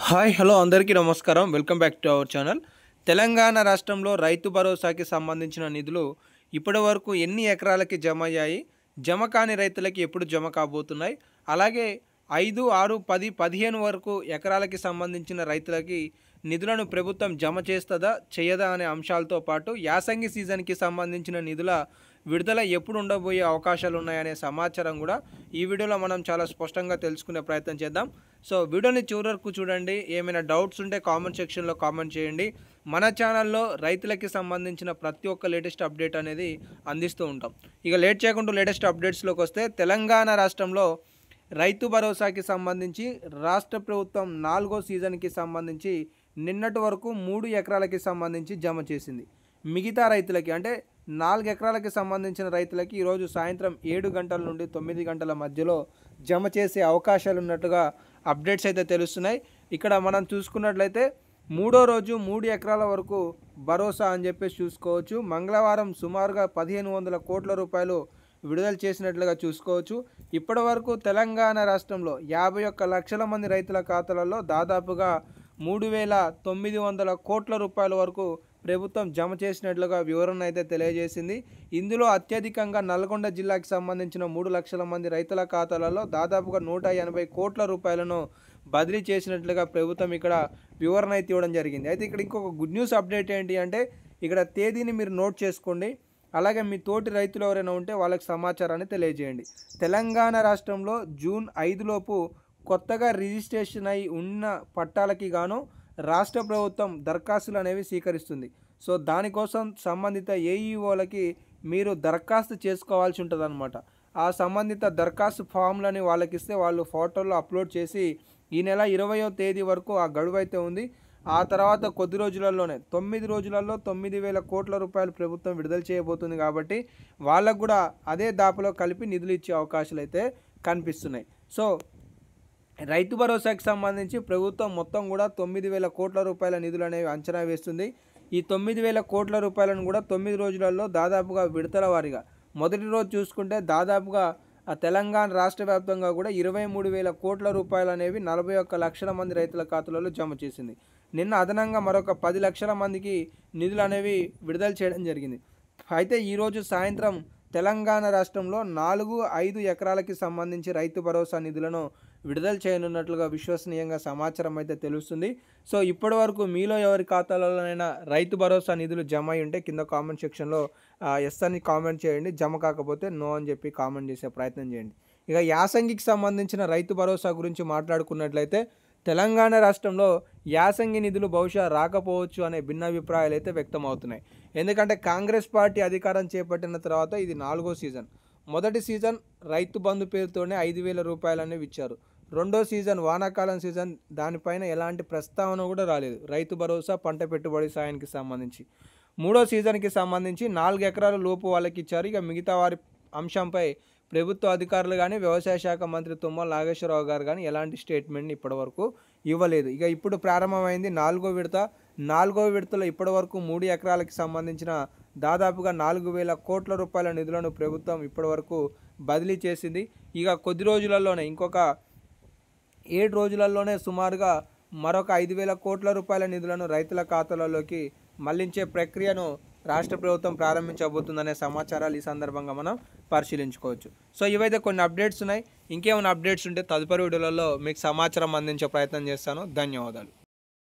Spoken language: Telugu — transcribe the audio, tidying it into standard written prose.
హాయ్ హలో అందరికీ నమస్కారం. Welcome back to our channel. Telangana రాష్ట్రంలో రైతు భరోసాకి సంబంధించిన నిధులు ఇప్పటి వరకు ఎన్ని ఎకరాలకి జమ అయ్యాయి, జమ కాని రైతులకి ఎప్పుడు జమ కాబోతున్నాయి, అలాగే 5, 6, 10, 15 వరకు ఎకరాలకి సంబంధించిన రైతులకి నిధులను ప్రభుత్వం జమ చేస్తుందా చేయదా అనే అంశాలతో పాటు యాసంగి సీజన్కి సంబంధించిన నిధుల విడుదల ఎప్పుడు ఉండబోయే అవకాశాలు ఉన్నాయనే సమాచారం కూడా ఈ వీడియోలో మనం చాలా స్పష్టంగా తెలుసుకునే ప్రయత్నం చేద్దాం. సో వీడియోని చివరి వరకు చూడండి. ఏమైనా డౌట్స్ ఉంటే కామెంట్ సెక్షన్లో కామెంట్ చేయండి. మన ఛానల్లో రైతులకి సంబంధించిన ప్రతి ఒక్క లేటెస్ట్ అప్డేట్ అనేది అందిస్తూ ఉంటాం. ఇక లేట్ చేయకుండా లేటెస్ట్ అప్డేట్స్లోకి వస్తే, తెలంగాణ రాష్ట్రంలో రైతు భరోసాకి సంబంధించి రాష్ట్ర ప్రభుత్వం 4వ సీజన్కి సంబంధించి నిన్నటి వరకు 3 ఎకరాలకి సంబంధించి జమ చేసింది. మిగతా రైతులకి అంటే 4 ఎకరాలకి సంబంధించిన రైతులకి ఈరోజు సాయంత్రం 7 గంటల నుండి 9 గంటల మధ్యలో జమ చేసే అవకాశాలు ఉన్నట్టుగా అప్డేట్స్ అయితే తెలుస్తున్నాయి. ఇక్కడ మనం చూసుకున్నట్లయితే 3వ రోజు 3 ఎకరాల వరకు భరోసా అని చెప్పేసి చూసుకోవచ్చు. మంగళవారం సుమారుగా 1500 కోట్ల రూపాయలు విడుదల చేసినట్లుగా చూసుకోవచ్చు. ఇప్పటి వరకు తెలంగాణ రాష్ట్రంలో 51 లక్షల మంది రైతుల ఖాతాలలో దాదాపుగా 3900 కోట్ల రూపాయల వరకు ప్రభుత్వం జమ చేసినట్లుగా వివరణ అయితే తెలియజేసింది. ఇందులో అత్యధికంగా నల్గొండ జిల్లాకి సంబంధించిన 3 లక్షల మంది రైతుల ఖాతాలలో దాదాపుగా 180 కోట్ల రూపాయలను బదిలీ చేసినట్లుగా ప్రభుత్వం ఇక్కడ వివరణ అయితే ఇవ్వడం జరిగింది. అయితే ఇక్కడ ఇంకొక గుడ్ న్యూస్ అప్డేట్ ఏంటి అంటే, ఇక్కడ తేదీని మీరు నోట్ చేసుకోండి. అలాగే మీ తోటి రైతులు ఎవరైనా ఉంటే వాళ్ళకి సమాచారాన్ని తెలియజేయండి. తెలంగాణ రాష్ట్రంలో జూన్ 5 లోపు కొత్తగా రిజిస్ట్రేషన్ అయి ఉన్న పట్టాలకి గాను రాష్ట్ర ప్రభుత్వం దరఖాస్తులు అనేవి స్వీకరిస్తుంది. సో దానికోసం సంబంధిత ఏఈఓలకి మీరు దరఖాస్తు చేసుకోవాల్సి ఉంటుంది అనమాట. ఆ సంబంధిత దరఖాస్తు ఫామ్లని వాళ్ళకి ఇస్తే వాళ్ళు ఫోటోలు అప్లోడ్ చేసి ఈ నెల 20వ తేదీ వరకు ఆ గడువు అయితే ఉంది. ఆ తర్వాత కొద్ది రోజులలోనే 9 రోజులలో 9000 కోట్ల రూపాయలు ప్రభుత్వం విడుదల చేయబోతుంది. కాబట్టి వాళ్ళకు కూడా అదే దాపులో కలిపి నిధులు ఇచ్చే అవకాశాలు అయితే కనిపిస్తున్నాయి. సో రైతు భరోసాకి సంబంధించి ప్రభుత్వం మొత్తం కూడా 9000 కోట్ల రూపాయల నిధులు అనేవి అంచనా వేస్తుంది. ఈ 9000 కోట్ల రూపాయలను కూడా 9 రోజులలో దాదాపుగా విడతల వారీగా, మొదటి రోజు చూసుకుంటే దాదాపుగా తెలంగాణ రాష్ట్ర వ్యాప్తంగా కూడా 23,000 కోట్ల రూపాయలు అనేవి 41 లక్షల మంది రైతుల ఖాతాలలో జమ చేసింది. నిన్న అదనంగా మరొక 10 లక్షల మందికి నిధులు అనేవి విడుదల చేయడం జరిగింది. అయితే ఈరోజు సాయంత్రం తెలంగాణ రాష్ట్రంలో 4, 5 ఎకరాలకి సంబంధించి రైతు భరోసా నిధులను విడుదల చేయనున్నట్లుగా విశ్వసనీయంగా సమాచారం అయితే తెలుస్తుంది. సో ఇప్పటి వరకు మీలో ఎవరి ఖాతాలలోనైనా రైతు భరోసా నిధులు జమ అయి ఉంటే కింద కామెంట్ సెక్షన్లో ఎస్ అని కామెంట్ చేయండి. జమ కాకపోతే నో అని చెప్పి కామెంట్ చేసే ప్రయత్నం చేయండి. ఇక యాసంగికి సంబంధించిన రైతు భరోసా గురించి మాట్లాడుకున్నట్లయితే, తెలంగాణ రాష్ట్రంలో యాసంగి నిధులు బహుశా రాకపోవచ్చు అనే భిన్నాభిప్రాయాలు అయితే వ్యక్తం అవుతున్నాయి. ఎందుకంటే కాంగ్రెస్ పార్టీ అధికారం చేపట్టిన తర్వాత ఇది 4వ సీజన్. మొదటి సీజన్ రైతు బంధు పేరుతోనే 5,000 రూపాయలు అనేవి ఇచ్చారు. రెండో సీజన్ వానాకాలం సీజన్, దానిపైన ఎలాంటి ప్రస్తావన కూడా రాలేదు రైతు భరోసా పంట పెట్టుబడి సాయానికి సంబంధించి. మూడో సీజన్కి సంబంధించి 4 ఎకరాల లోపు వాళ్ళకి ఇచ్చారు. ఇక మిగతా వారి అంశంపై ప్రభుత్వ అధికారులు కానీ వ్యవసాయ శాఖ మంత్రి తుమ్మల నాగేశ్వరరావు గారు కానీ ఎలాంటి స్టేట్మెంట్ని ఇప్పటివరకు ఇవ్వలేదు. ఇక ఇప్పుడు ప్రారంభమైంది 4వ విడత. 4వ విడతలో ఇప్పటివరకు 3 ఎకరాలకి సంబంధించిన దాదాపుగా 4,000 కోట్ల రూపాయల నిధులను ప్రభుత్వం ఇప్పటివరకు బదిలీ చేసింది. ఇక కొద్ది రోజులలోనే ఇంకొక 7 రోజులలోనే సుమారుగా మరొక 5,000 కోట్ల రూపాయల నిధులను రైతుల ఖాతాలలోకి మళ్లించే ప్రక్రియను రాష్ట్ర ప్రభుత్వం ప్రారంభించబోతుందనే సమాచారాలు ఈ సందర్భంగా మనం పరిశీలించుకోవచ్చు. సో ఇవైతే కొన్ని అప్డేట్స్ ఉన్నాయి. ఇంకేమైనా అప్డేట్స్ ఉంటే తదుపరి వీడియోలలో మీకు సమాచారం అందించే ప్రయత్నం చేస్తాను. ధన్యవాదాలు.